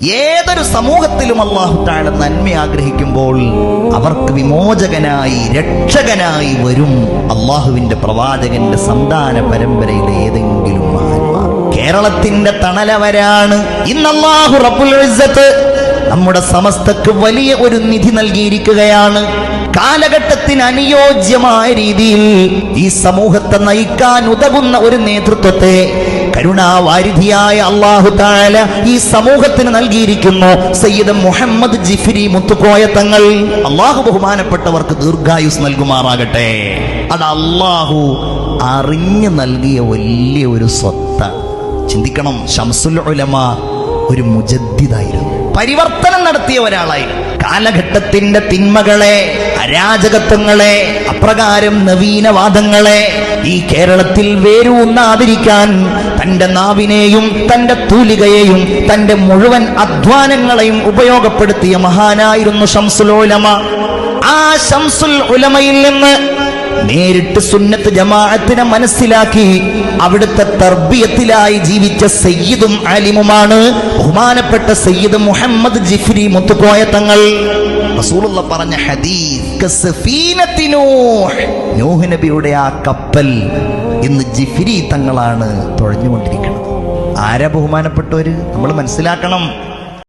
ഏതൊരു സമൂഹത്തിലും അല്ലാഹു തആല നന്മ ആഗ്രഹിക്കുമ്പോൾ അവർക്ക് വിമോചകനായി രക്ഷകനായി വരും അല്ലാഹുവിന്റെ പ്രവാചകന്റെ സന്താന പരമ്പരയിലെ ഏതെങ്കിലും മഹാന്മാർ. കേരളത്തിന്റെ തണലവരാണ് ഇന്ന് അല്ലാഹു റബ്ബുൽ ഇസ്സത്ത് നമ്മുടെ സമസ്തക്ക് വലിയ ഒരു നിധി നൽകിയിരിക്കുകയാണ്. കാലഘട്ടത്തിന് അനുയോജ്യമായ രീതിയിൽ ഈ സമൂഹത്തെ നയിക്കാൻ ഉതകുന്ന ഒരു നേതൃത്വത്തെ കരുണാവാരിധിയായ അല്ലാഹു തആല ഈ സമൂഹത്തിന് നൽകിയിരിക്കുന്നു. സയ്യിദ് മുഹമ്മദ് ജിഫ്രി മുത്തുക്കോയ തങ്ങൾ, അല്ലാഹു ബഹുമാനപ്പെട്ടവർക്ക് ദീർഘായുസ് നൽകുമാറാകട്ടെ. അത് അല്ലാഹു അറിഞ്ഞു നൽകിയ വലിയ ഒരു സ്വത്താണ്. ചിന്തിക്കണം, ശംസുൽ ഉലമ ഒരു മുജദ്ദിദായിരുന്നു, പരിവർത്തനം നടത്തിയ ഒരാളായി. കാലഘട്ടത്തിന്റെ തിന്മകളെ, അരാജകത്വങ്ങളെ, അപ്രകാരം നവീനവാദങ്ങളെ ഈ കേരളത്തിൽ വേരൂന്നാതിരിക്കാൻ തന്റെ നാവിനെയും തന്റെ തൂലികയെയും തന്റെ മുഴുവൻ അധ്വാനങ്ങളെയും ഉപയോഗപ്പെടുത്തിയ മഹാനായിരുന്നു ശംസുൽ ഉലമ. ആ ശംസുൽ ഉലമയിൽ നിന്ന് നേരിട്ട് സുന്നത്ത് ജമാഅത്തിനെ മനസ്സിലാക്കി അവിടുത്തെ തർബിയത്തിലായി ജീവിച്ച സയ്യിദും ആലിമുമാണ് ബഹുമാനപ്പെട്ട സയ്യിദ് മുഹമ്മദ് ജിഫ്രി മുത്തുക്കോയ തങ്ങൾ. റസൂലുള്ളാഹി പറഞ്ഞ ഹദീസ്, കസഫീനത്തി നൂഹ് നബിയുടെ ആ കപ്പൽ ഇന്ന് ജിഫ്രി തങ്ങളാണ് തുഴഞ്ഞുകൊണ്ടിരിക്കുന്നത്. ആരാ ബഹുമാനപ്പെട്ടവര്? നമ്മൾ മനസ്സിലാക്കണം.